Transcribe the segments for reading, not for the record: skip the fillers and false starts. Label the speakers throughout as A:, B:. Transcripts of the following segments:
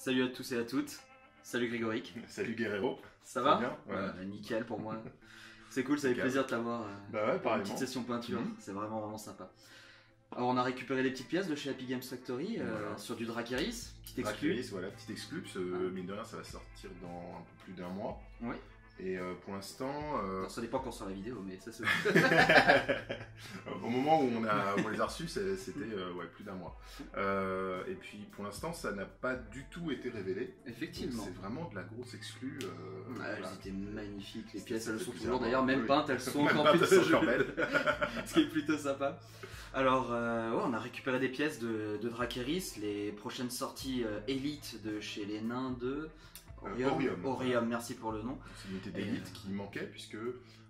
A: Salut à tous et à toutes. Salut Grégoric.
B: Salut Guerrero.
A: Ça va
B: bien ouais.
A: Nickel pour moi. C'est cool, ça fait plaisir de t'avoir.
B: Bah ouais,
A: Une
B: pareillement.
A: petite session peinture, c'est vraiment sympa. Alors on a récupéré des petites pièces de chez Happy Games Factory
B: Voilà.
A: sur du Dracarys, petite exclu.
B: Dracarys, voilà, petite exclu, parce que mine de rien ça va sortir dans un peu plus d'un mois.
A: Oui.
B: Et pour l'instant...
A: Ça dépend quand sur la vidéo, mais ça c'est...
B: Au moment où on les a reçus, c'était ouais, plus d'un mois. Et puis pour l'instant, ça n'a pas du tout été révélé.
A: Effectivement.
B: C'est vraiment de la grosse exclue.
A: Elles
B: voilà.
A: étaient magnifiques, les pièces,
B: Ça
A: elles
B: fait
A: sont
B: plaisir
A: toujours
B: à
A: d'ailleurs,
B: voir.
A: même
B: Oui.
A: peintes, elles sont
B: Même
A: encore
B: pas,
A: plus
B: elles sont encore belles.
A: Ce qui est plutôt sympa. Alors, ouais, on a récupéré des pièces de Dracarys, les prochaines sorties Elite de chez les nains de Orium, merci pour le nom.
B: C'est une unité d'élite qui manquait, puisque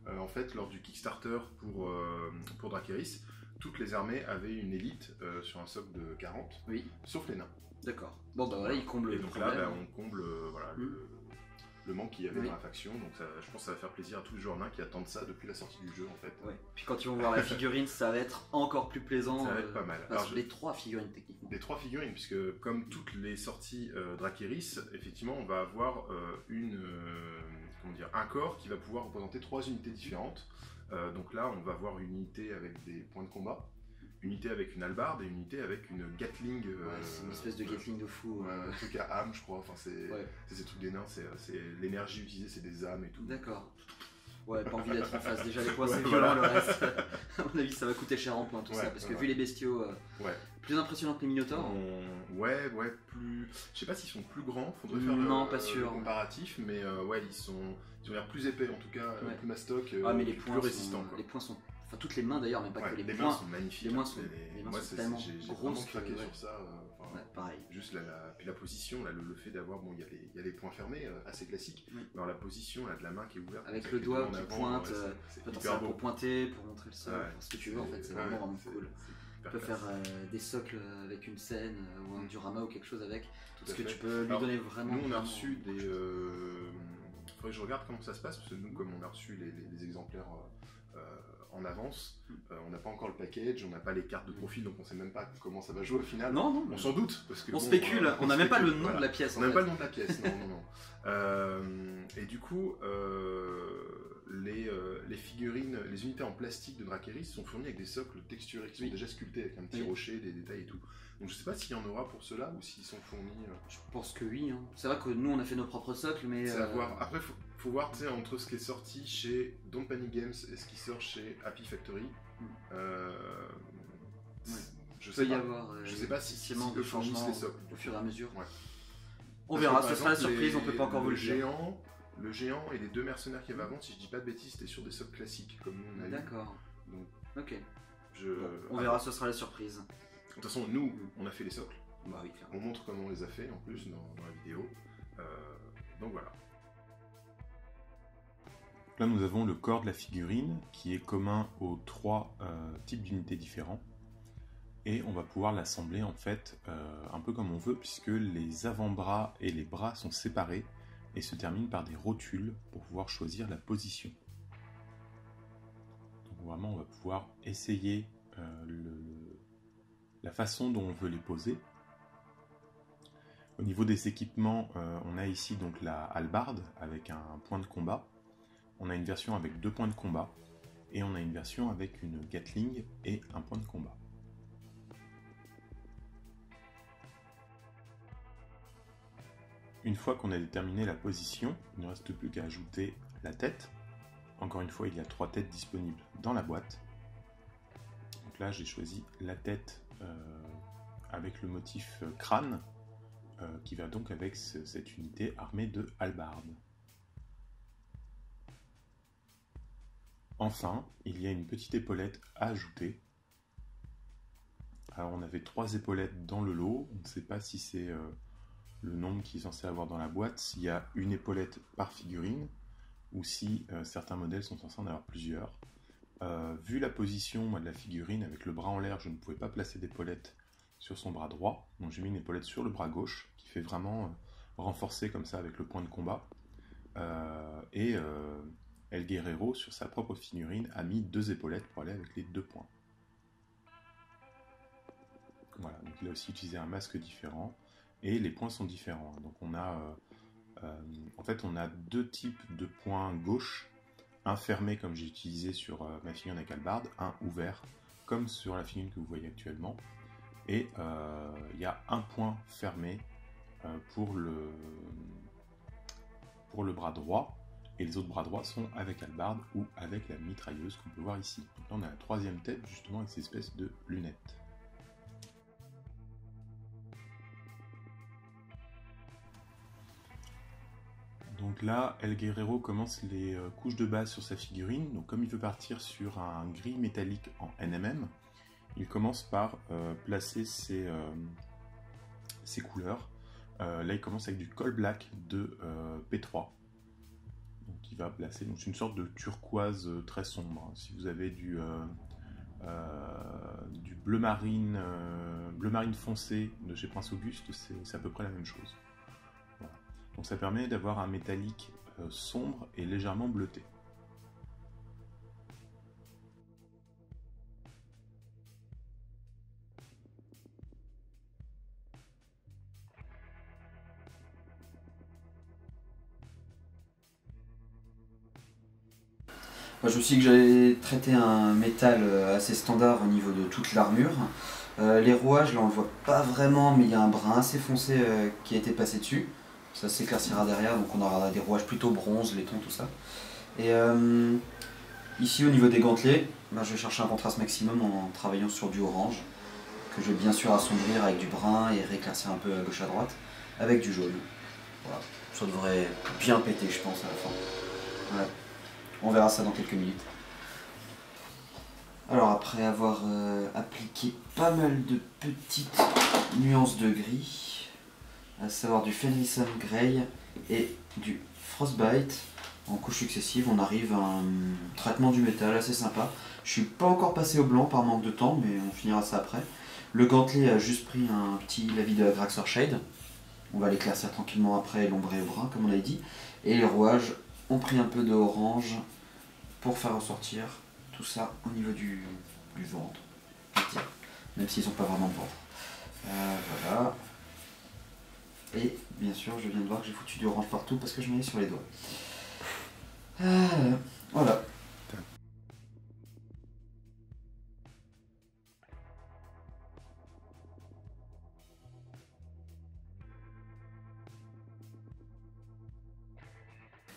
B: en fait, lors du Kickstarter pour Dracarys, toutes les armées avaient une élite sur un socle de 40,
A: oui.
B: Sauf les nains.
A: D'accord. Bon, bah voilà, ils comblent
B: et
A: le
B: donc
A: problème.
B: là, on comble voilà, le manque qu'il y avait
A: Oui.
B: dans la faction. Donc ça, je pense que ça va faire plaisir à tous les joueurs nains qui attendent ça depuis la sortie du jeu en fait.
A: Ouais. Puis quand ils vont voir la figurine, ça va être encore plus plaisant.
B: Ça va être pas mal.
A: Alors, les 3 figurines techniquement.
B: Les 3 figurines, puisque comme toutes les sorties Dracarys, effectivement, on va avoir un corps qui va pouvoir représenter 3 unités différentes. Donc là, on va avoir une unité avec des points de combat, une unité avec une hallebarde et une unité avec une Gatling.
A: C'est une espèce de Gatling de fou.
B: Un truc à âme, je crois. Enfin, c'est ces trucs des nains, c'est l'énergie utilisée, c'est des âmes et tout.
A: D'accord. Ouais, pas envie d'être en face. Déjà, les points, c'est violent, le reste. À mon avis, ça va coûter cher en points, tout ça. Parce que vu les bestiaux, plus impressionnants que les Minotaurs.
B: Ouais, plus. Je sais pas s'ils sont plus grands, faudrait faire
A: pas sûr.
B: Le comparatif, mais ouais, ils ont l'air plus épais en tout cas, plus mastoc,
A: mais les points
B: plus résistants.
A: Les points sont. Enfin, toutes les mains d'ailleurs, même pas que les
B: points. Les
A: points
B: mains sont magnifiques.
A: Les mains sont tellement
B: j'ai
A: grosses.
B: Craqué sur ça.
A: Pareil.
B: Juste puis la position, là, le fait d'avoir, bon, il y a les points fermés, assez classiques, mais alors la position là, de la main qui est ouverte.
A: Avec le doigt qui pointe,
B: hyper beau.
A: Pour pointer, pour montrer le sol, ce que tu veux en fait, c'est vraiment cool. Tu peux faire des socles avec une scène ou un diorama ou quelque chose avec, parce que tu peux lui donner vraiment.
B: Nous on a reçu des... faudrait que je regarde comment ça se passe, parce que nous comme on a reçu les exemplaires en avance, on n'a pas encore le package, on n'a pas les cartes de profil, donc on sait même pas comment ça va jouer au final.
A: Non,
B: on s'en doute. Parce que,
A: on spécule, on n'a même pas le nom de la pièce.
B: On n'a même pas le nom de la pièce, non. Et du coup, les figurines, les unités en plastique de Dracarys sont fournies avec des socles texturés qui sont déjà sculptés avec un petit rocher, des détails et tout. Donc je sais pas s'il y en aura pour ceux-là ou s'ils sont fournis.
A: Je pense que oui. C'est vrai que nous on a fait nos propres socles, mais.
B: C'est à voir. Après, faut voir entre ce qui est sorti chez Don't Panic Games et ce qui sort chez Happy Factory. Je sais pas si
A: de changement
B: les socles
A: au fur et à mesure.
B: Ouais.
A: On verra, ce sera la surprise, on peut pas encore vous le dire.
B: Le géant et les 2 mercenaires qu'il y avait avant, si je dis pas de bêtises, c'était sur des socles classiques comme nous on a eu.
A: D'accord.
B: Donc,
A: ok. On verra, ce sera la surprise.
B: De toute façon, nous, on a fait les socles.
A: Bah oui,
B: on montre comment on les a fait en plus dans la vidéo. Donc voilà.
C: Là, nous avons le corps de la figurine qui est commun aux 3 types d'unités différents. Et on va pouvoir l'assembler en fait un peu comme on veut, puisque les avant-bras et les bras sont séparés et se terminent par des rotules pour pouvoir choisir la position. Donc vraiment, on va pouvoir essayer la façon dont on veut les poser. Au niveau des équipements, on a ici donc la hallebarde avec un point de combat. On a une version avec 2 points de combat et on a une version avec une Gatling et un point de combat. Une fois qu'on a déterminé la position, il ne reste plus qu'à ajouter la tête. Encore une fois, il y a 3 têtes disponibles dans la boîte. Donc là, j'ai choisi la tête avec le motif crâne, qui va donc avec cette unité armée de hallebarde. Enfin, il y a une petite épaulette à ajouter. Alors on avait 3 épaulettes dans le lot, on ne sait pas si c'est le nombre qui est censé avoir dans la boîte, s'il y a une épaulette par figurine, ou si certains modèles sont censés en avoir plusieurs. Vu la position de la figurine, avec le bras en l'air, je ne pouvais pas placer d'épaulette sur son bras droit, donc j'ai mis une épaulette sur le bras gauche, qui fait vraiment renforcer comme ça avec le point de combat. El Guerrero, sur sa propre figurine, a mis 2 épaulettes pour aller avec les 2 points. Voilà, donc il a aussi utilisé un masque différent. et les points sont différents. Donc on a, en fait, on a deux types de points gauche, un fermé comme j'ai utilisé sur ma figurine avec hallebarde, un ouvert comme sur la figurine que vous voyez actuellement, et il y a un point fermé pour le bras droit, et les autres bras droits sont avec hallebarde ou avec la mitrailleuse qu'on peut voir ici. Donc là on a la troisième tête justement avec cette espèce de lunettes. Donc là, El Guerrero commence les couches de base sur sa figurine. Donc comme il veut partir sur un gris métallique en NMM, il commence par placer ses couleurs. Là, il commence avec du Coal Black de P3. Donc il va placer, donc c'est une sorte de turquoise très sombre. Si vous avez du bleu marine foncé de chez Prince Auguste, c'est à peu près la même chose. Voilà. Donc ça permet d'avoir un métallique sombre et légèrement bleuté.
A: Je sais que j'avais traité un métal assez standard au niveau de toute l'armure. Les rouages, là on le voit pas vraiment, mais il y a un brin assez foncé qui a été passé dessus. Ça s'éclaircira derrière, donc on aura des rouages plutôt bronze, laiton, tout ça. Et ici au niveau des gantelets, je vais chercher un contraste maximum en travaillant sur du orange, que je vais bien sûr assombrir avec du brun et rééclaircir un peu à gauche à droite, avec du jaune. Voilà. Ça devrait bien péter je pense à la fin. Voilà. On verra ça dans quelques minutes. Alors après avoir appliqué pas mal de petites nuances de gris, à savoir du Fenrison Grey et du Frostbite en couches successives, on arrive à un traitement du métal assez sympa. Je suis pas encore passé au blanc par manque de temps, mais on finira ça après. Le gantelet a juste pris un petit lavis de Agraxor Shade. On va l'éclaircir tranquillement après, l'ombrer au brun comme on l'a dit. Et les rouages ont pris un peu de orange pour faire ressortir tout ça au niveau du ventre, même s'ils sont pas vraiment de ventre. Voilà. Et bien sûr, je viens de voir que j'ai foutu du orange partout parce que je m'en ai sur les doigts. Voilà.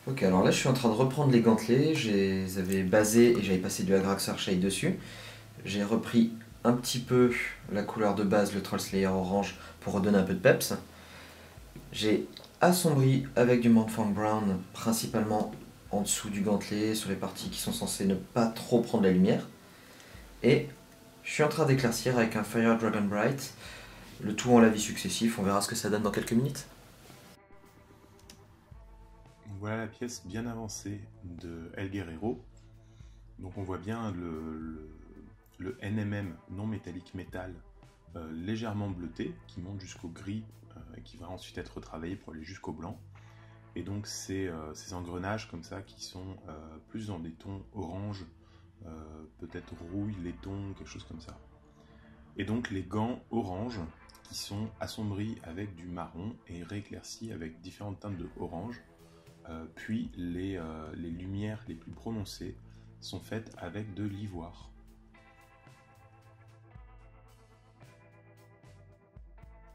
A: Ok, alors là je suis en train de reprendre les gantelets, je les avais basés et j'avais passé du Agraxor Shade dessus. J'ai repris un petit peu la couleur de base, le Troll Slayer orange, pour redonner un peu de peps. J'ai assombri avec du Montfang Brown, principalement en dessous du gantelet, sur les parties qui sont censées ne pas trop prendre la lumière. Et je suis en train d'éclaircir avec un Fire Dragon Bright, le tout en lavis successif, on verra ce que ça donne dans quelques minutes.
C: Voilà la pièce bien avancée de El Guerrero. Donc on voit bien le NMM non métallique métal légèrement bleuté qui monte jusqu'au gris et qui va ensuite être retravaillé pour aller jusqu'au blanc. Et donc ces engrenages comme ça qui sont plus dans des tons orange, peut-être rouille, laiton, quelque chose comme ça. Et donc les gants orange qui sont assombris avec du marron et rééclaircis avec différentes teintes de orange. Puis les lumières les plus prononcées sont faites avec de l'ivoire.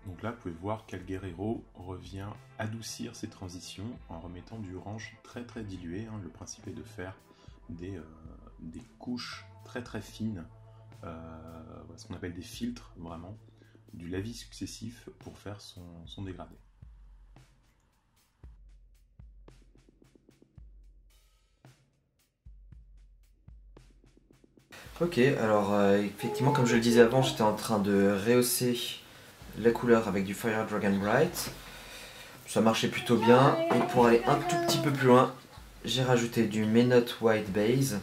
C: Donc là, vous pouvez voir qu'El Guerrero revient adoucir ses transitions en remettant du orange très très dilué. Le principe est de faire des couches très très fines, ce qu'on appelle des filtres vraiment, du lavis successif pour faire son dégradé.
A: Ok, alors effectivement, comme je le disais avant, j'étais en train de rehausser la couleur avec du Fire Dragon Bright. Ça marchait plutôt bien. Et pour aller un tout petit peu plus loin, j'ai rajouté du Menot White Base,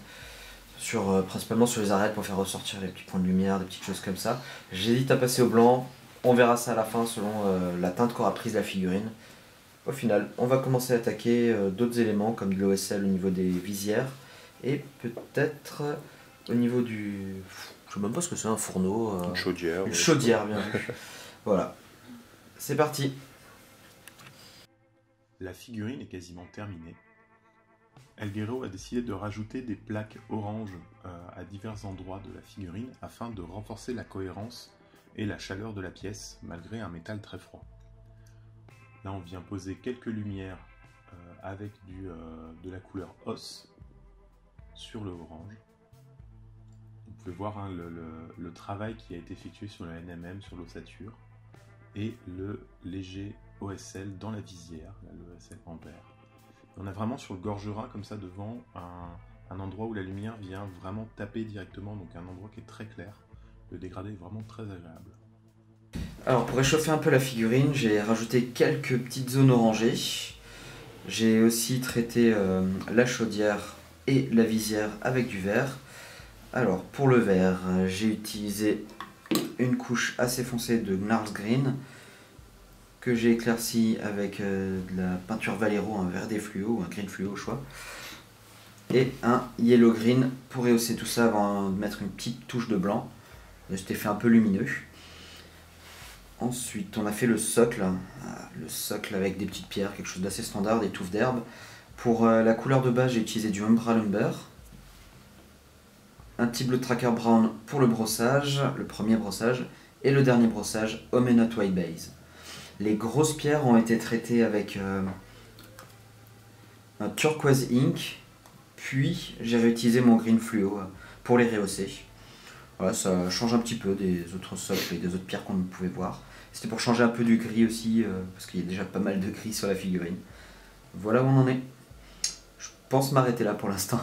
A: principalement sur les arêtes pour faire ressortir les petits points de lumière, des petites choses comme ça. J'hésite à passer au blanc, on verra ça à la fin selon la teinte qu'aura prise la figurine. Au final, on va commencer à attaquer d'autres éléments comme de l'OSL au niveau des visières et peut-être au niveau du... Je sais même pas ce que c'est, un fourneau.
C: Une chaudière.
A: Une chaudière, bien vu. Voilà. C'est parti.
C: La figurine est quasiment terminée. Elguero a décidé de rajouter des plaques oranges à divers endroits de la figurine afin de renforcer la cohérence et la chaleur de la pièce malgré un métal très froid. Là on vient poser quelques lumières avec de la couleur os sur le orange. Vous pouvez voir hein, le travail qui a été effectué sur le NMM, sur l'ossature et le léger OSL dans la visière, le OSL en vert. On a vraiment sur le gorgerin comme ça devant un endroit où la lumière vient vraiment taper directement, donc un endroit qui est très clair. Le dégradé est vraiment très agréable.
A: Alors pour réchauffer un peu la figurine, j'ai rajouté quelques petites zones orangées. J'ai aussi traité la chaudière et la visière avec du vert. Alors pour le vert, j'ai utilisé une couche assez foncée de Gnarls Green que j'ai éclairci avec de la peinture Vallejo, un vert des fluo ou un green fluo au choix, et un yellow green pour rehausser tout ça avant de mettre une petite touche de blanc, cet effet un peu lumineux. Ensuite on a fait le socle avec des petites pierres, quelque chose d'assez standard, des touffes d'herbe. Pour la couleur de base j'ai utilisé du Umbra Lumber, un petit Blood Tracker Brown pour le brossage, le premier brossage, et le dernier brossage Omenot White Base. Les grosses pierres ont été traitées avec un turquoise ink, puis j'ai réutilisé mon green fluo pour les rehausser. Voilà, ça change un petit peu des autres socles et des autres pierres qu'on pouvait voir. C'était pour changer un peu du gris aussi, parce qu'il y a déjà pas mal de gris sur la figurine. Voilà où on en est. Je pense m'arrêter là pour l'instant.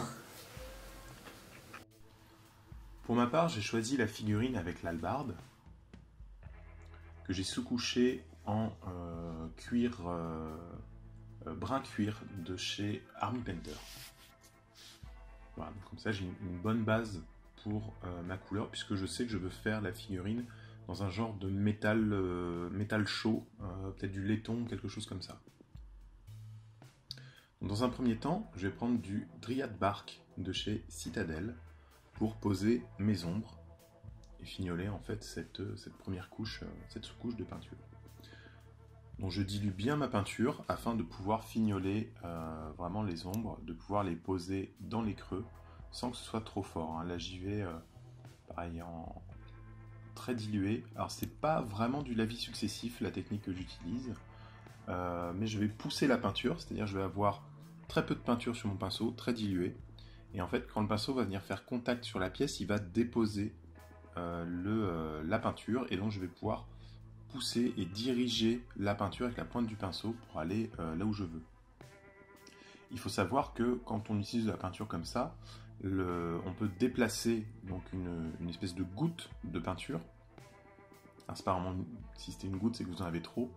C: Pour ma part, j'ai choisi la figurine avec l'hallebarde, que j'ai sous-couché en cuir brun cuir de chez Army Painter. Voilà, donc comme ça j'ai une bonne base pour ma couleur, puisque je sais que je veux faire la figurine dans un genre de métal chaud, peut-être du laiton, quelque chose comme ça. Donc, dans un premier temps, je vais prendre du Dryad Bark de chez Citadel pour poser mes ombres et fignoler en fait cette première couche, cette sous-couche de peinture. Donc je dilue bien ma peinture afin de pouvoir fignoler vraiment les ombres, de pouvoir les poser dans les creux sans que ce soit trop fort. Hein. Là j'y vais pareil en très dilué. Alors c'est pas vraiment du lavis successif la technique que j'utilise, mais je vais pousser la peinture, c'est-à-dire je vais avoir très peu de peinture sur mon pinceau, très dilué. Et en fait quand le pinceau va venir faire contact sur la pièce, il va déposer la peinture et donc je vais pouvoir pousser et diriger la peinture avec la pointe du pinceau pour aller là où je veux. Il faut savoir que quand on utilise de la peinture comme ça, on peut déplacer donc une espèce de goutte de peinture. Alors, c'est pas vraiment si c'était une goutte, c'est que vous en avez trop,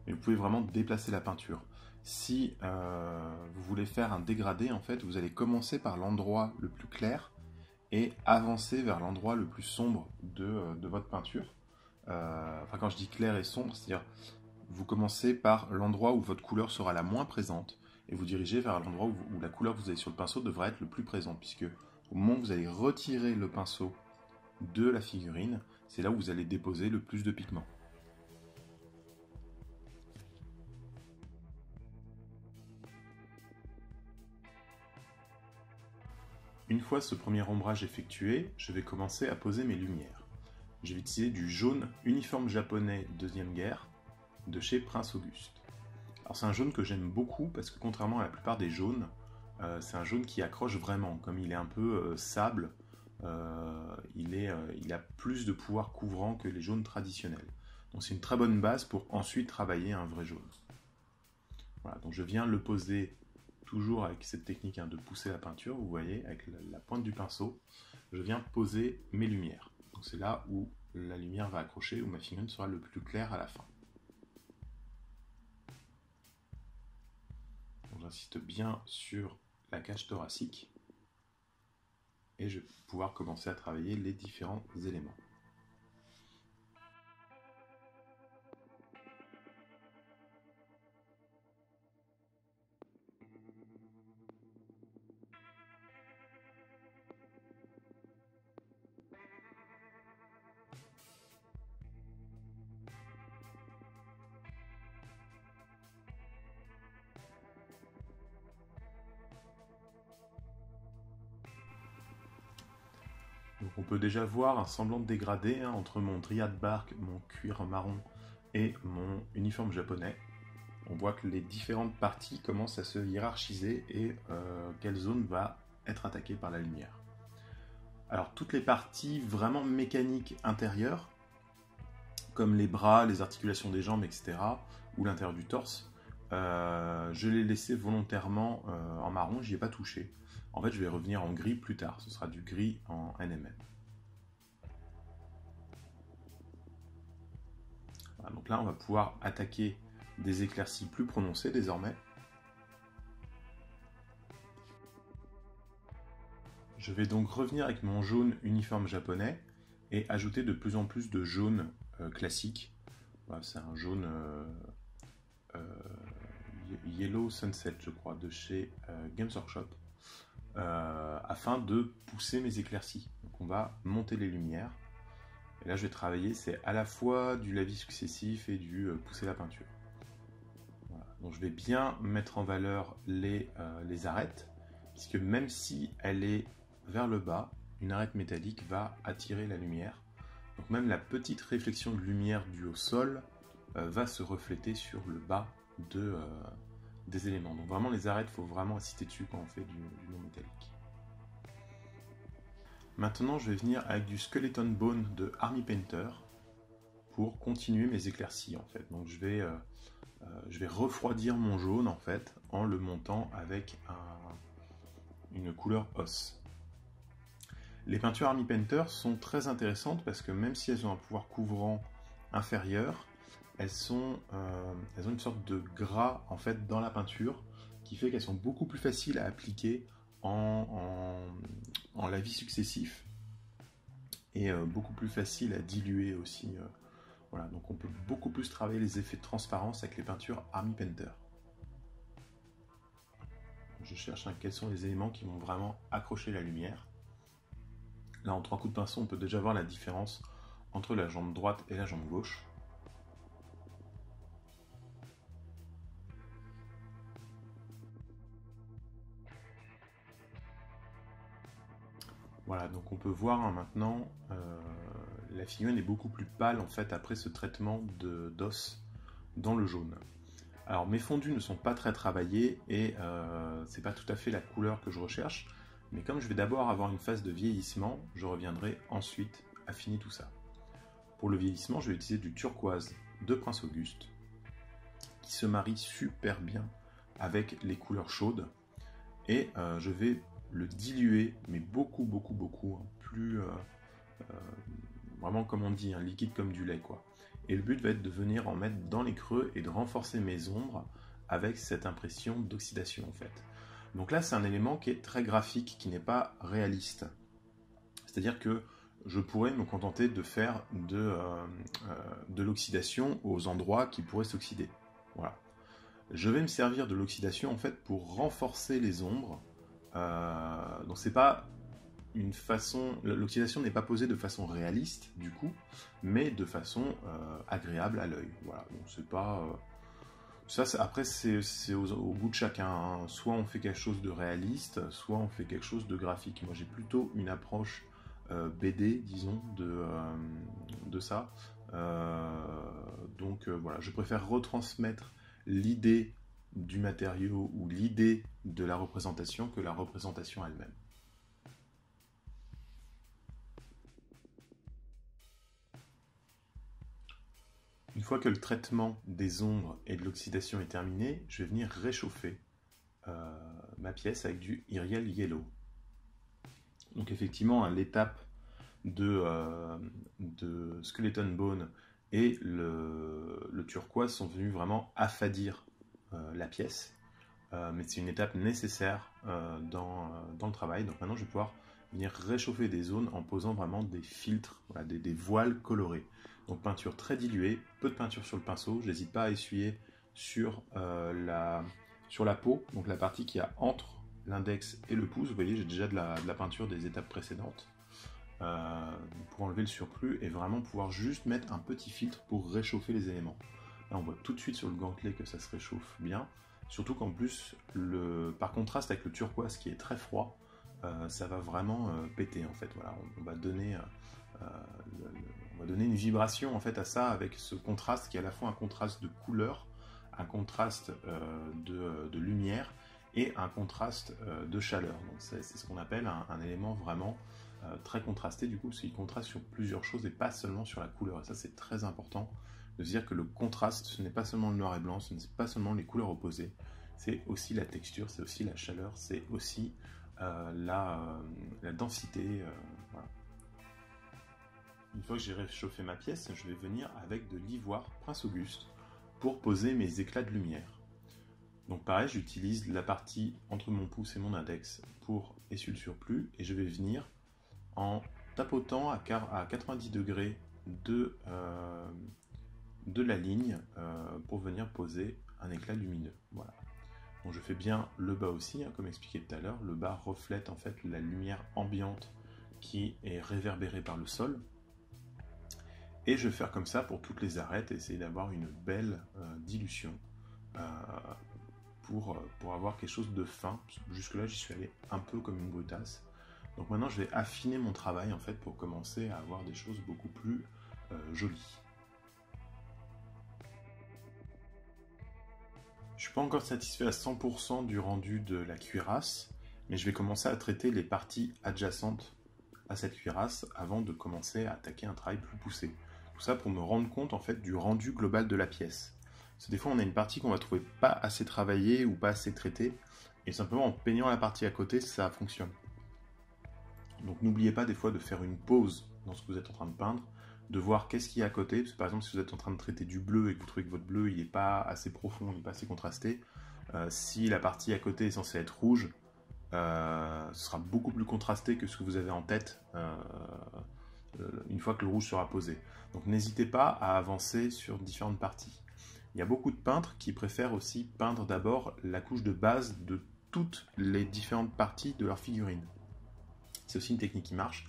C: mais vous pouvez vraiment déplacer la peinture. Si vous voulez faire un dégradé, en fait, vous allez commencer par l'endroit le plus clair et avancer vers l'endroit le plus sombre de votre peinture. Enfin, quand je dis clair et sombre, c'est-à-dire vous commencez par l'endroit où votre couleur sera la moins présente et vous dirigez vers l'endroit où la couleur que vous avez sur le pinceau devrait être le plus présent, puisque au moment où vous allez retirer le pinceau de la figurine, c'est là où vous allez déposer le plus de pigments. Une fois ce premier ombrage effectué, je vais commencer à poser mes lumières. Je vais utiliser du jaune uniforme japonais deuxième guerre de chez Prince Auguste. Alors c'est un jaune que j'aime beaucoup parce que contrairement à la plupart des jaunes, c'est un jaune qui accroche vraiment. Comme il est un peu sable, il a plus de pouvoir couvrant que les jaunes traditionnels. Donc c'est une très bonne base pour ensuite travailler un vrai jaune. Voilà, donc je viens le poser toujours avec cette technique de pousser la peinture, vous voyez, avec la pointe du pinceau, je viens poser mes lumières. Donc c'est là où la lumière va accrocher, où ma figurine sera le plus claire à la fin. J'insiste bien sur la cage thoracique et je vais pouvoir commencer à travailler les différents éléments. on peut déjà voir un semblant de dégradé entre mon Dryad Bark, mon cuir marron et mon uniforme japonais. On voit que les différentes parties commencent à se hiérarchiser et quelle zone va être attaquée par la lumière. Alors toutes les parties vraiment mécaniques intérieures, comme les bras, les articulations des jambes, etc., ou l'intérieur du torse, je l'ai laissé volontairement en marron, j'y ai pas touché. En fait, je vais revenir en gris plus tard, ce sera du gris en NMM. Voilà, donc là, on va pouvoir attaquer des éclaircies plus prononcées désormais. Je vais donc revenir avec mon jaune uniforme japonais et ajouter de plus en plus de jaune classique. Voilà, c'est un jaune Yellow Sunset, je crois, de chez Games Workshop, afin de pousser mes éclaircies. Donc on va monter les lumières. Et là, je vais travailler, c'est à la fois du lavis successif et du pousser la peinture. Voilà. Donc je vais bien mettre en valeur les arêtes, puisque même si elle est vers le bas, une arête métallique va attirer la lumière. Donc même la petite réflexion de lumière due au sol va se refléter sur le bas des éléments. Donc vraiment les arêtes, il faut vraiment insister dessus quand on fait du non métallique. Maintenant je vais venir avec du Skeleton Bone de Army Painter pour continuer mes éclaircies en fait. Donc je vais refroidir mon jaune en fait en le montant avec une couleur os. Les peintures Army Painter sont très intéressantes parce que même si elles ont un pouvoir couvrant inférieur, elles ont une sorte de gras en fait dans la peinture qui fait qu'elles sont beaucoup plus faciles à appliquer en lavis successif et beaucoup plus faciles à diluer aussi. Voilà, donc on peut beaucoup plus travailler les effets de transparence avec les peintures Army Painter. Je cherche quels sont les éléments qui vont vraiment accrocher la lumière. Là, en 3 coups de pinceau, on peut déjà voir la différence entre la jambe droite et la jambe gauche. Voilà, donc on peut voir maintenant, la figurine est beaucoup plus pâle en fait après ce traitement d'os dans le jaune. Alors mes fondus ne sont pas très travaillés et c'est pas tout à fait la couleur que je recherche. Mais comme je vais d'abord avoir une phase de vieillissement, je reviendrai ensuite affiner tout ça. Pour le vieillissement, je vais utiliser du turquoise de Prince Auguste, qui se marie super bien avec les couleurs chaudes. Et je vais le diluer, mais beaucoup, plus vraiment comme on dit, liquide comme du lait, quoi. Et le but va être de venir en mettre dans les creux et de renforcer mes ombres avec cette impression d'oxydation en fait. Donc là, c'est un élément qui est très graphique, qui n'est pas réaliste. C'est-à-dire que je pourrais me contenter de faire de l'oxydation aux endroits qui pourraient s'oxyder. Voilà. Je vais me servir de l'oxydation en fait pour renforcer les ombres. Donc c'est pas une façon, l'oxydation n'est pas posée de façon réaliste du coup, mais de façon agréable à l'œil. Voilà. Donc c'est pas ça, après, c'est au goût de chacun. Hein. Soit on fait quelque chose de réaliste, soit on fait quelque chose de graphique. Moi, j'ai plutôt une approche BD, disons, de ça. Donc, voilà, je préfère retransmettre l'idée du matériau ou l'idée de la représentation que la représentation elle-même. Une fois que le traitement des ombres et de l'oxydation est terminé, je vais venir réchauffer ma pièce avec du Iriel Yellow. Donc effectivement, l'étape de Skeleton Bone et le turquoise sont venus vraiment affadir la pièce. Mais c'est une étape nécessaire dans le travail. Donc maintenant, je vais pouvoir venir réchauffer des zones en posant vraiment des filtres, voilà, des voiles colorés. Donc peinture très diluée, peu de peinture sur le pinceau, je n'hésite pas à essuyer sur la peau, donc la partie qui a entre l'index et le pouce. Vous voyez, j'ai déjà de la peinture des étapes précédentes pour enlever le surplus et vraiment pouvoir juste mettre un petit filtre pour réchauffer les éléments. Là, on voit tout de suite sur le gantelet que ça se réchauffe bien, surtout qu'en plus, par contraste avec le turquoise qui est très froid, ça va vraiment péter en fait. Voilà, on va donner une vibration en fait à ça avec ce contraste qui est à la fois un contraste de couleur, un contraste de lumière et un contraste de chaleur. Donc c'est ce qu'on appelle un élément vraiment très contrasté du coup, parce qu'il contraste sur plusieurs choses et pas seulement sur la couleur. Et ça c'est très important de se dire que le contraste, ce n'est pas seulement le noir et blanc, ce n'est pas seulement les couleurs opposées, c'est aussi la texture, c'est aussi la chaleur, c'est aussi la densité. Voilà. Une fois que j'ai réchauffé ma pièce, je vais venir avec de l'ivoire Prince Auguste pour poser mes éclats de lumière. Donc pareil, j'utilise la partie entre mon pouce et mon index pour essuie le surplus et je vais venir en tapotant à 90 degrés de la ligne pour venir poser un éclat lumineux. Voilà. Donc je fais bien le bas aussi, hein, comme expliqué tout à l'heure. Le bas reflète en fait la lumière ambiante qui est réverbérée par le sol. Et je vais faire comme ça pour toutes les arêtes, essayer d'avoir une belle dilution pour avoir quelque chose de fin. Jusque là j'y suis allé un peu comme une brutasse. Donc maintenant je vais affiner mon travail en fait pour commencer à avoir des choses beaucoup plus jolies. Je ne suis pas encore satisfait à 100% du rendu de la cuirasse, mais je vais commencer à traiter les parties adjacentes à cette cuirasse avant de commencer à attaquer un travail plus poussé. Tout ça pour me rendre compte en fait du rendu global de la pièce. Parce que des fois on a une partie qu'on va trouver pas assez travaillée ou pas assez traitée, et simplement en peignant la partie à côté, ça fonctionne. Donc n'oubliez pas des fois de faire une pause dans ce que vous êtes en train de peindre, de voir qu'est-ce qu'il y a à côté. Parce que, par exemple, si vous êtes en train de traiter du bleu et que vous trouvez que votre bleu n'est pas assez profond, il n'est pas assez contrasté, si la partie à côté est censée être rouge, ce sera beaucoup plus contrasté que ce que vous avez en tête une fois que le rouge sera posé. Donc n'hésitez pas à avancer sur différentes parties. Il y a beaucoup de peintres qui préfèrent aussi peindre d'abord la couche de base de toutes les différentes parties de leur figurine. C'est aussi une technique qui marche.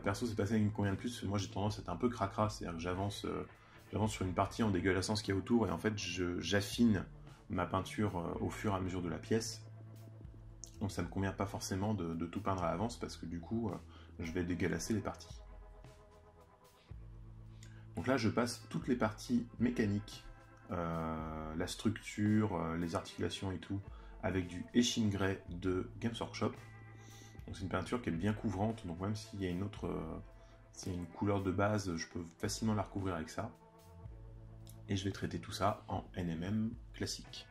C: Perso, c'est pas ça qui me convient le plus. Moi, j'ai tendance à être un peu cracra, c'est-à-dire que j'avance sur une partie en dégueulassant ce qu'il y a autour et en fait, j'affine ma peinture au fur et à mesure de la pièce. Donc, ça me convient pas forcément de tout peindre à l'avance parce que du coup, je vais dégueulasser les parties. Donc là, je passe toutes les parties mécaniques, la structure, les articulations et tout, avec du Etching Grey de Games Workshop. C'est une peinture qui est bien couvrante, donc même s'il y a une couleur de base, je peux facilement la recouvrir avec ça. Et je vais traiter tout ça en NMM classique.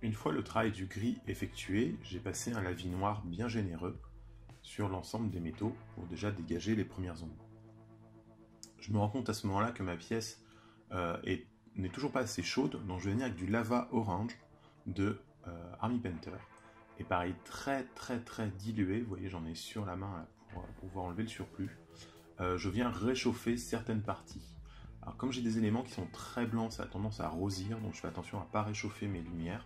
C: Une fois le travail du gris effectué, j'ai passé un lavis noir bien généreux sur l'ensemble des métaux pour déjà dégager les premières ombres. Je me rends compte à ce moment-là que ma pièce n'est toujours pas assez chaude, donc je vais venir avec du lava orange de Army Painter, et pareil très dilué, vous voyez j'en ai sur la main là, pour pouvoir enlever le surplus. Je viens réchauffer certaines parties. Alors comme j'ai des éléments qui sont très blancs, ça a tendance à rosir, donc je fais attention à ne pas réchauffer mes lumières,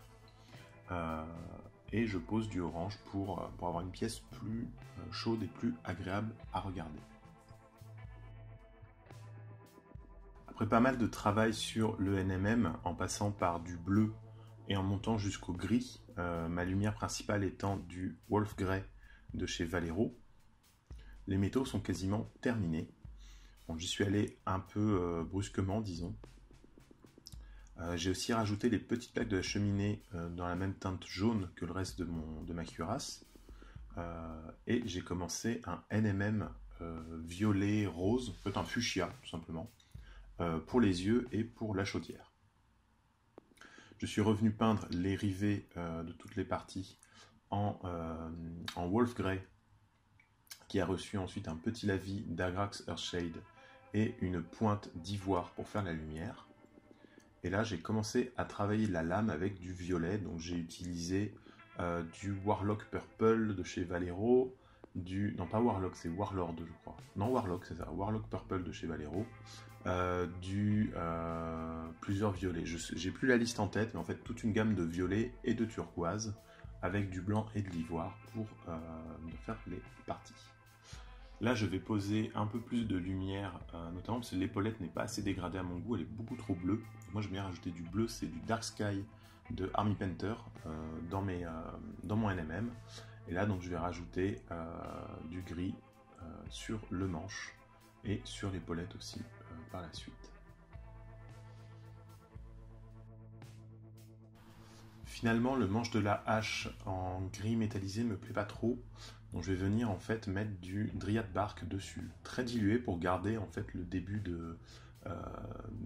C: et je pose du orange pour avoir une pièce plus chaude et plus agréable à regarder. Après pas mal de travail sur le NMM, en passant par du bleu et en montant jusqu'au gris, ma lumière principale étant du Wolf Grey de chez Vallejo. Les métaux sont quasiment terminés. Bon, j'y suis allé un peu brusquement, disons. J'ai aussi rajouté les petites plaques de la cheminée dans la même teinte jaune que le reste de ma cuirasse. Et j'ai commencé un NMM violet rose, peut-être un fuchsia tout simplement, pour les yeux et pour la chaudière. Je suis revenu peindre les rivets de toutes les parties en Wolf Grey, qui a reçu ensuite un petit lavis d'Agrax Earthshade et une pointe d'ivoire pour faire la lumière. Et là, j'ai commencé à travailler la lame avec du violet, donc j'ai utilisé du Warlock Purple de chez Vallejo, non pas Warlock, c'est Warlord je crois. Non, Warlock, c'est ça, Warlock Purple de chez Vallejo. Plusieurs violets. J'ai plus la liste en tête, mais en fait toute une gamme de violets et de turquoise avec du blanc et de l'ivoire pour faire les parties. Là, je vais poser un peu plus de lumière, notamment parce que l'épaulette n'est pas assez dégradée à mon goût, elle est beaucoup trop bleue. Moi, j'aime bien rajouter du bleu, c'est du Dark Sky de Army Painter dans mon NMM. Et là, donc, je vais rajouter du gris sur le manche et sur l'épaulette aussi par la suite. Finalement, le manche de la hache en gris métallisé me plaît pas trop. Donc je vais venir en fait mettre du Dryad Bark dessus, très dilué pour garder en fait le début de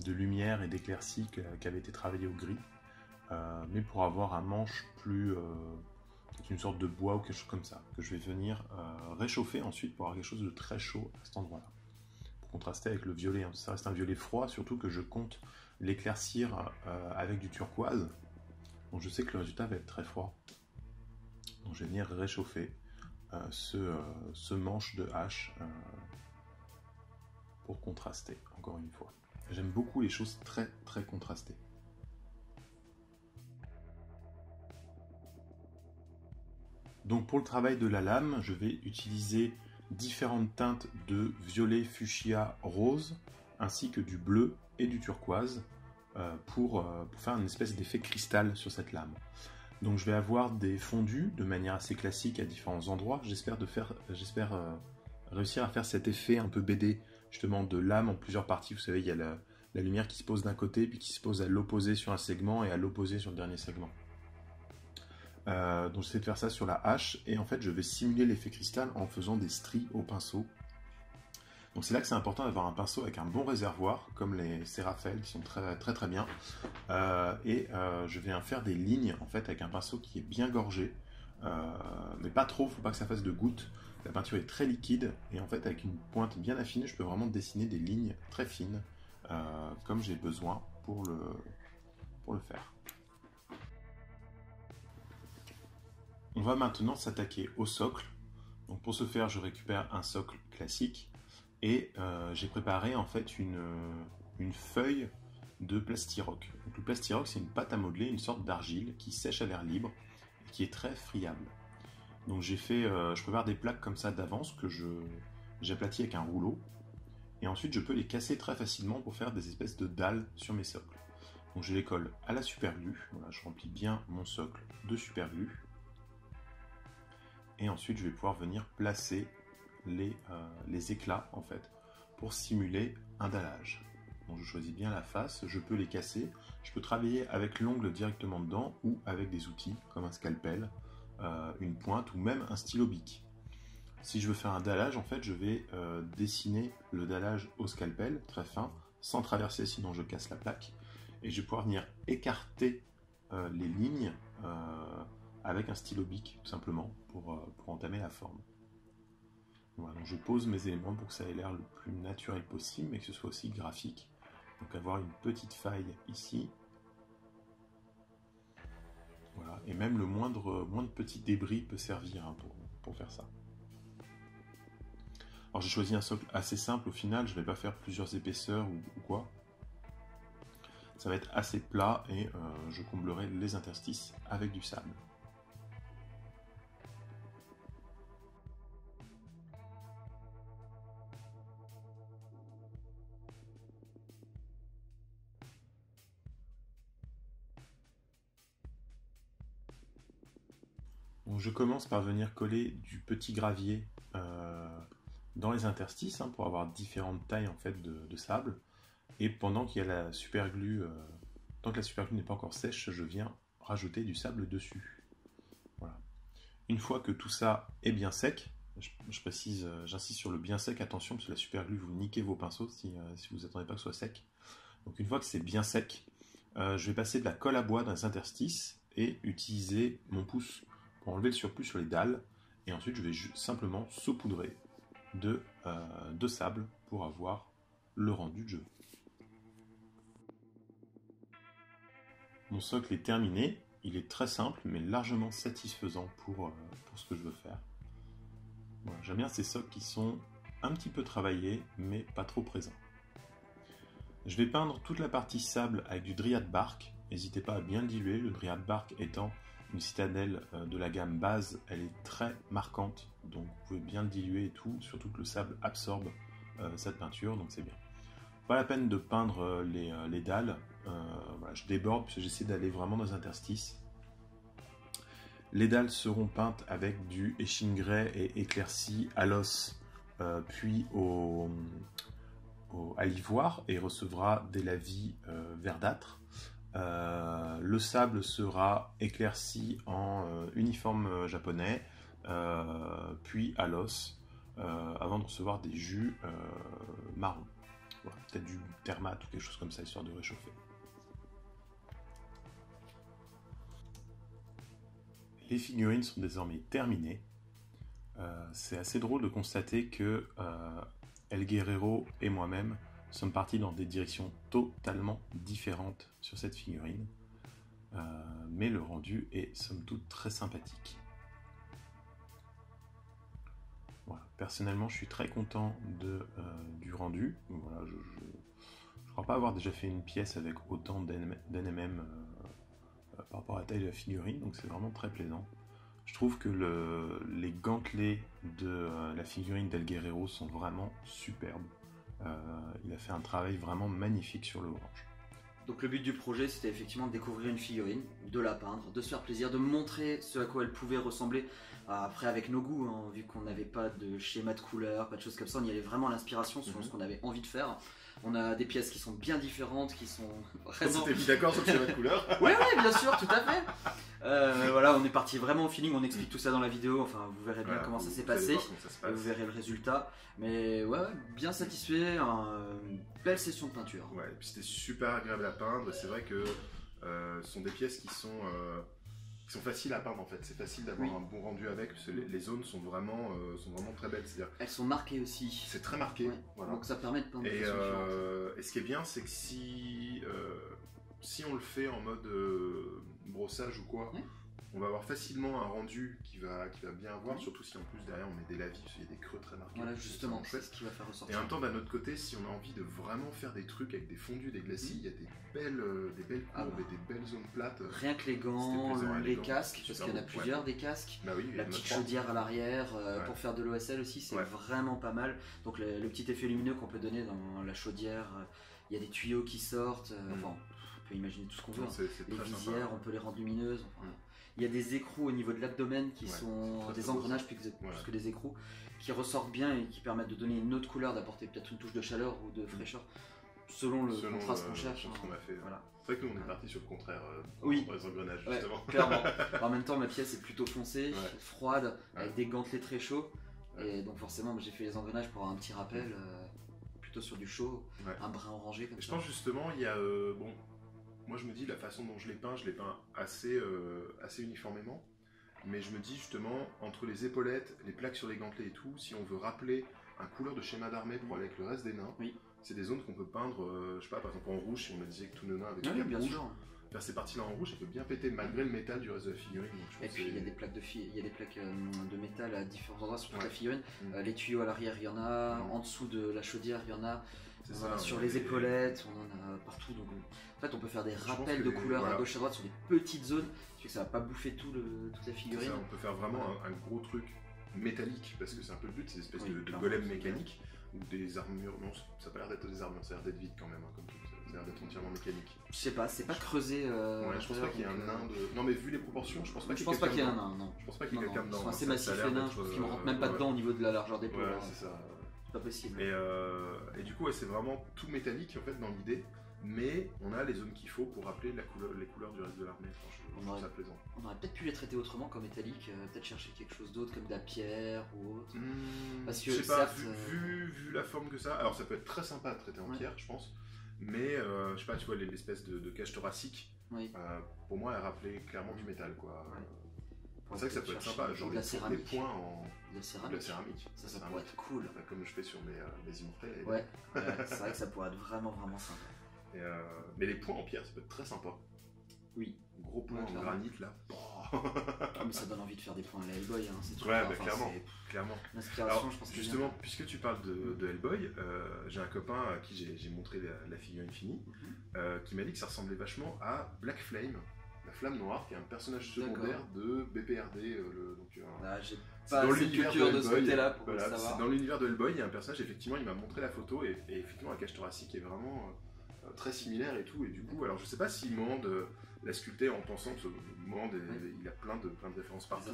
C: lumière et d'éclaircie qui avait été travaillé au gris, mais pour avoir un manche plus une sorte de bois ou quelque chose comme ça, que je vais venir réchauffer ensuite pour avoir quelque chose de très chaud à cet endroit-là, pour contraster avec le violet. Hein. Ça reste un violet froid, surtout que je compte l'éclaircir avec du turquoise, donc je sais que le résultat va être très froid. Donc je vais venir réchauffer ce manche de hache pour contraster, encore une fois. J'aime beaucoup les choses très très contrastées. Donc pour le travail de la lame, je vais utiliser différentes teintes de violet, fuchsia, rose, ainsi que du bleu et du turquoise pour faire une espèce d'effet cristal sur cette lame. Donc je vais avoir des fondus de manière assez classique à différents endroits. J'espère réussir à faire cet effet un peu BD, justement de lame en plusieurs parties. Vous savez, il y a la lumière qui se pose d'un côté, puis qui se pose à l'opposé sur un segment et à l'opposé sur le dernier segment. Donc j'essaie de faire ça sur la hache, et en fait je vais simuler l'effet cristal en faisant des stries au pinceau. Donc c'est là que c'est important d'avoir un pinceau avec un bon réservoir, comme les Ceraphel qui sont très très très bien. Je vais faire des lignes en fait avec un pinceau qui est bien gorgé, mais pas trop, faut pas que ça fasse de gouttes. La peinture est très liquide, et en fait avec une pointe bien affinée, je peux vraiment dessiner des lignes très fines, comme j'ai besoin pour le faire. On va maintenant s'attaquer au socle. Donc pour ce faire, je récupère un socle classique. Et j'ai préparé en fait une feuille de plastiroc. Donc, le plastiroc, c'est une pâte à modeler, une sorte d'argile qui sèche à l'air libre et qui est très friable. Donc je prépare des plaques comme ça d'avance que j'aplatis avec un rouleau. Et ensuite je peux les casser très facilement pour faire des espèces de dalles sur mes socles. Donc je les colle à la superglue. Voilà, je remplis bien mon socle de superglue. Et ensuite je vais pouvoir venir placer les éclats en fait pour simuler un dallage. Donc je choisis bien la face, je peux les casser, je peux travailler avec l'ongle directement dedans ou avec des outils comme un scalpel, une pointe ou même un stylo bic. Si je veux faire un dallage, en fait je vais dessiner le dallage au scalpel très fin sans traverser, sinon je casse la plaque, et je vais pouvoir venir écarter les lignes avec un stylo bic tout simplement pour entamer la forme. Voilà, donc je pose mes éléments pour que ça ait l'air le plus naturel possible, mais que ce soit aussi graphique. Donc avoir une petite faille ici. Voilà, et même le moindre petit débris peut servir hein, pour faire ça. Alors j'ai choisi un socle assez simple au final, je ne vais pas faire plusieurs épaisseurs ou quoi. Ça va être assez plat et je comblerai les interstices avec du sable. Donc je commence par venir coller du petit gravier dans les interstices hein, pour avoir différentes tailles en fait de sable. Et pendant qu'il y a la superglue, tant que la superglue n'est pas encore sèche, je viens rajouter du sable dessus. Voilà. Une fois que tout ça est bien sec, je précise, j'insiste sur le bien sec, attention parce que la superglue vous niquez vos pinceaux si vous n'attendez pas que ce soit sec. Donc une fois que c'est bien sec, je vais passer de la colle à bois dans les interstices et utiliser mon pouce pour enlever le surplus sur les dalles, et ensuite je vais simplement saupoudrer de sable pour avoir le rendu de jeu. Mon socle est terminé, il est très simple mais largement satisfaisant pour ce que je veux faire. Voilà, j'aime bien ces socles qui sont un petit peu travaillés mais pas trop présents. Je vais peindre toute la partie sable avec du Dryad Bark, n'hésitez pas à bien le diluer, le Dryad Bark étant une citadelle de la gamme base, elle est très marquante, donc vous pouvez bien le diluer et tout, surtout que le sable absorbe cette peinture, donc c'est bien. Pas la peine de peindre les dalles, voilà, je déborde parce que j'essaie d'aller vraiment dans les interstices. Les dalles seront peintes avec du etching grey et éclairci à l'os, puis à l'ivoire, et recevra des lavis verdâtres. Le sable sera éclairci en uniforme japonais, puis à l'os, avant de recevoir des jus marrons. Voilà, peut-être du thermate ou quelque chose comme ça, histoire de réchauffer. Les figurines sont désormais terminées. C'est assez drôle de constater que El Guerrero et moi-même sommes partis dans des directions totalement différentes sur cette figurine, mais le rendu est somme toute très sympathique. Voilà. Personnellement, je suis très content du rendu. Voilà, je ne crois pas avoir déjà fait une pièce avec autant d'NMM par rapport à la taille de la figurine, donc c'est vraiment très plaisant. Je trouve que les gantelets de la figurine d'El Guerrero sont vraiment superbes. Il a fait un travail vraiment magnifique sur le orange.
A: Donc le but du projet, c'était effectivement de découvrir une figurine, de la peindre, de se faire plaisir, de montrer ce à quoi elle pouvait ressembler. Après avec nos goûts, hein, vu qu'on n'avait pas de schéma de couleurs, pas de choses comme ça, on y allait vraiment à l'inspiration selon ce qu'on avait envie de faire. On a des pièces qui sont bien différentes, qui sont
B: vraiment... On s'était mis d'accord sur le schéma de couleurs.
A: Oui, bien sûr, tout à fait. Voilà, on est parti vraiment au feeling, on explique tout ça dans la vidéo, enfin vous verrez bien comment ça s'est passé, et vous verrez le résultat. Mais ouais, bien satisfait, une belle session de peinture.
B: Ouais, et puis c'était super agréable à peindre, c'est vrai que ce sont des pièces qui sont faciles à peindre en fait, c'est facile d'avoir un bon rendu avec, parce que les zones sont vraiment très belles.
A: Elles sont marquées aussi.
B: C'est très marqué,
A: ouais. Voilà. Donc ça permet de peindre de façon différente.
B: Et ce qui est bien, c'est que si on le fait en mode brossage ou quoi, on va avoir facilement un rendu qui va bien avoir, surtout si en plus derrière on met des lavis, parce qu'il y a des creux très marqués.
A: Voilà, justement, c'est ce qui va faire ressortir.
B: Et en même temps, d'un autre côté, si on a envie de vraiment faire des trucs avec des fondus, des glacis, il y a des belles courbes et des belles zones plates.
A: Rien que les gants, les casques, parce qu'il y en a plusieurs des casques.
B: Bah oui,
A: la petite chaudière à l'arrière pour faire de l'OSL aussi, c'est vraiment pas mal. Donc le petit effet lumineux qu'on peut donner dans la chaudière, il y a des tuyaux qui sortent, enfin, on peut imaginer tout ce qu'on veut. Les visières, on peut les rendre lumineuses. Il y a des écrous au niveau de l'abdomen qui sont des engrenages plus que des écrous qui ressortent bien et qui permettent de donner une autre couleur, d'apporter peut-être une touche de chaleur ou de fraîcheur selon le contraste qu'on cherche.
B: Ce qu'on a fait.
A: Voilà.
B: C'est vrai que nous on est parti sur le contraire
A: pour
B: les engrenages justement.
A: Clairement. En même temps ma pièce est plutôt foncée, froide, avec des gantelets très chauds. Et donc forcément j'ai fait les engrenages pour avoir un petit rappel plutôt sur du chaud, un brun orangé comme ça.
B: Je pense justement il y a moi je me dis la façon dont je les peins assez uniformément, mais je me dis justement entre les épaulettes, les plaques sur les gantelets et tout, si on veut rappeler un couleur de schéma d'armée pour aller avec le reste des nains, c'est des zones qu'on peut peindre, je sais pas, par exemple en rouge, si on me disait que tous nos nains avec une gamme rouge, faire ces parties là en rouge, ça peut bien péter malgré le métal du reste de la figurine. Donc
A: et puis il y a des plaques de métal à différents endroits sur toute la figurine, les tuyaux à l'arrière il y en a, en dessous de la chaudière il y en a. Sur les épaulettes, on en a partout. Donc, en fait, on peut faire des rappels de couleurs à gauche à droite sur des petites zones, ce que ça va pas bouffer toute la figurine.
B: Ça, on peut faire vraiment un gros truc métallique, parce que c'est un peu le but, c'est une espèce de golem mécanique, ou des armures. Non, ça a pas l'air d'être des armures, ça a l'air d'être vide quand même, comme tout. Ça a l'air d'être entièrement mécanique.
A: Je sais pas, c'est pas creusé.
B: Je pense pas qu'il y ait un nain de. Non, mais vu les proportions, je pense pas qu'il y
A: ait un nain. Non.
B: Je pense pas qu'il y ait quelqu'un dedans.
A: Ils sont assez massifs les nains, je pense qu'ils ne rentrent même pas dedans au niveau de la largeur d'épaule.
B: Ouais, c'est ça.
A: Pas possible.
B: Et du coup, c'est vraiment tout métallique en fait dans l'idée, mais on a les zones qu'il faut pour rappeler les couleurs du reste de l'armée. Je trouve ça plaisant.
A: On aurait peut-être pu les traiter autrement comme métallique, peut-être chercher quelque chose d'autre comme de la pierre ou autre.
B: Parce que je sais pas, vu la forme que ça, alors ça peut être très sympa à traiter en pierre, je pense, mais je sais pas, tu vois l'espèce de cage thoracique, pour moi elle rappelait clairement du métal quoi. C'est vrai que ça peut être sympa, genre des points en
A: de la céramique. Ça pourrait être cool.
B: Comme je fais sur mes immortels.
A: Ouais, c'est vrai que ça pourrait être vraiment sympa.
B: Mais les points en pierre, ça peut être très sympa.
A: Oui.
B: Gros points en granit là.
A: Mais ça donne envie de faire des points à la Hellboy.
B: Clairement.
A: L'inspiration, je pense que
B: justement, puisque tu parles de Hellboy, j'ai un copain à qui j'ai montré la figurine finie, qui m'a dit que ça ressemblait vachement à Black Flame la Flamme Noire, qui est un personnage secondaire de BPRD.
A: J'ai pas assez de culture de ce côté-là pour
B: voilà,
A: le savoir.
B: Dans l'univers de Hellboy, il y a un personnage, effectivement, il m'a montré la photo, et effectivement, la cage thoracique est vraiment très similaire et tout. Et du coup, alors je sais pas si Mand l'a sculpté en pensant que Mand, il a plein de références partout.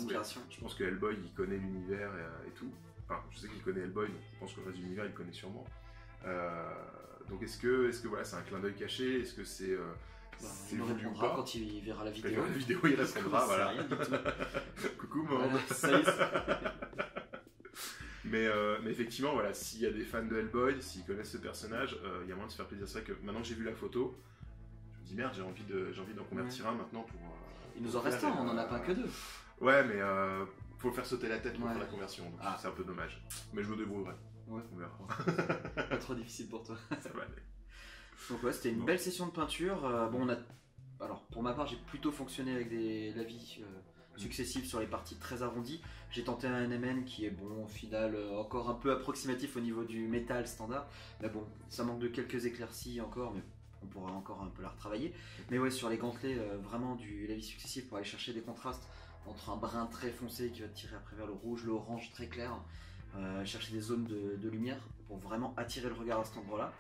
B: Je pense que Hellboy, il connaît l'univers et tout. Enfin, je sais qu'il connaît Hellboy, donc je pense que le reste de l'univers, il connaît sûrement. Donc est-ce que voilà, c'est un clin d'œil caché? Est-ce que c'est
A: il nous répondra quand il verra la vidéo.
B: Quand il verra la vidéo, il répondra, voilà. Rien du tout. Coucou, Mand. Mais effectivement, voilà, s'il y a des fans de Hellboy, s'ils connaissent ce personnage, il y a moyen de se faire plaisir. C'est vrai que maintenant que j'ai vu la photo, je me dis merde, j'ai envie d'en convertir un maintenant pour.
A: Il nous en reste un, on en a pas que 2.
B: Ouais, mais faut faire sauter la tête pour faire la conversion, donc c'est un peu dommage. Mais je me débrouillerai.
A: Ouais.
B: On verra.
A: Pas trop difficile pour toi.
B: Ça va aller.
A: Donc ouais, c'était une belle session de peinture. Alors pour ma part, j'ai plutôt fonctionné avec des lavis successifs sur les parties très arrondies. J'ai tenté un NMN qui est bon au final, encore un peu approximatif au niveau du métal standard. Mais bon, ça manque de quelques éclaircies encore, mais on pourra encore un peu la retravailler. Mais ouais, sur les gantelets, vraiment du lavis successif pour aller chercher des contrastes entre un brun très foncé qui va tirer après vers le rouge, le orange très clair. Chercher des zones de lumière pour vraiment attirer le regard à cet endroit-là.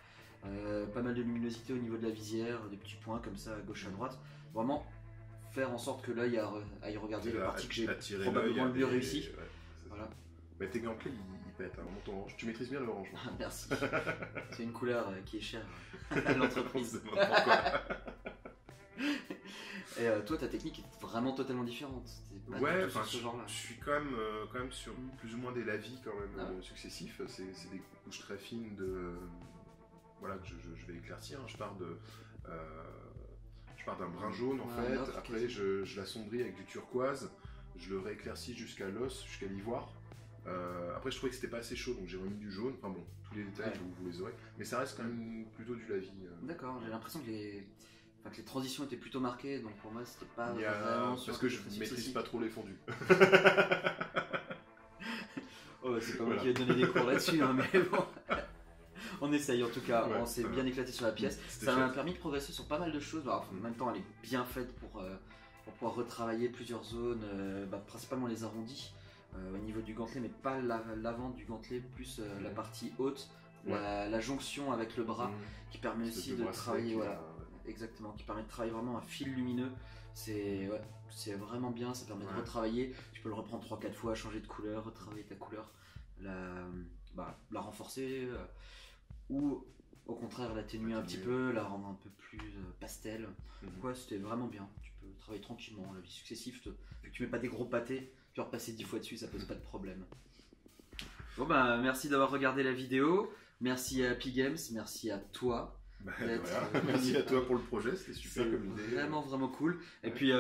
A: Pas mal de luminosité au niveau de la visière, des petits points comme ça à gauche à droite. Vraiment faire en sorte que l'œil aille regarder les parties que j'ai probablement le mieux réussi.
B: Ouais,
A: voilà.
B: Bah, tes gantelets ils pètent, hein, ton orange. Tu maîtrises bien le orange.
A: Merci. C'est une couleur qui est chère à l'entreprise. Et toi, ta technique est vraiment totalement différente.
B: Ouais, enfin, je suis quand même sur plus ou moins des lavis quand même successifs. C'est des couches très fines voilà, que je vais éclaircir. Je pars d'un brun jaune en fait. Après, je l'assombris avec du turquoise. Je le rééclaircis jusqu'à l'os, jusqu'à l'ivoire. Après, je trouvais que c'était pas assez chaud, donc j'ai remis du jaune. Enfin bon, tous les détails, vous les aurez. Mais ça reste quand même plutôt du lavis.
A: D'accord, j'ai l'impression que les transitions étaient plutôt marquées, donc pour moi c'était pas vraiment...
B: Parce que je maîtrise pas trop les fondus.
A: C'est pas moi qui vais donner des cours là-dessus, hein, mais bon... On essaye en tout cas, on s'est bien éclaté sur la pièce. Ça m'a permis de progresser sur pas mal de choses. Alors, en même temps, elle est bien faite pour pouvoir retravailler plusieurs zones, principalement les arrondis au niveau du gantelet, mais pas l'avant du gantelet, plus la partie haute, la jonction avec le bras qui permet aussi de travailler. Exactement, qui permet de travailler vraiment un fil lumineux. C'est vraiment bien, ça permet de retravailler. Tu peux le reprendre 3-4 fois, changer de couleur, retravailler ta couleur, la renforcer. Ou au contraire l'atténuer un petit peu, la rendre un peu plus pastel. C'était vraiment bien. Tu peux travailler tranquillement, la vie successive, tu mets pas des gros pâtés, tu vas repasser 10 fois dessus, ça pose pas de problème. Bon merci d'avoir regardé la vidéo, merci à Happy Games, merci à toi.
B: Merci à toi pour le projet, c'était super comme idée.
A: Vraiment cool. Et puis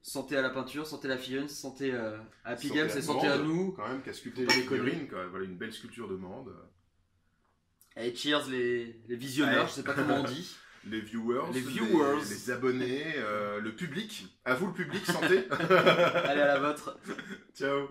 A: santé à la peinture, santé à la filleune, santé à Happy Games et santé à nous.
B: Quand même, qui a sculpté les figurines, voilà, une belle sculpture de Mand.
A: Et cheers les visionneurs, je sais pas comment on dit.
B: Les viewers, les abonnés, le public. À vous le public, santé.
A: Allez à la vôtre.
B: Ciao.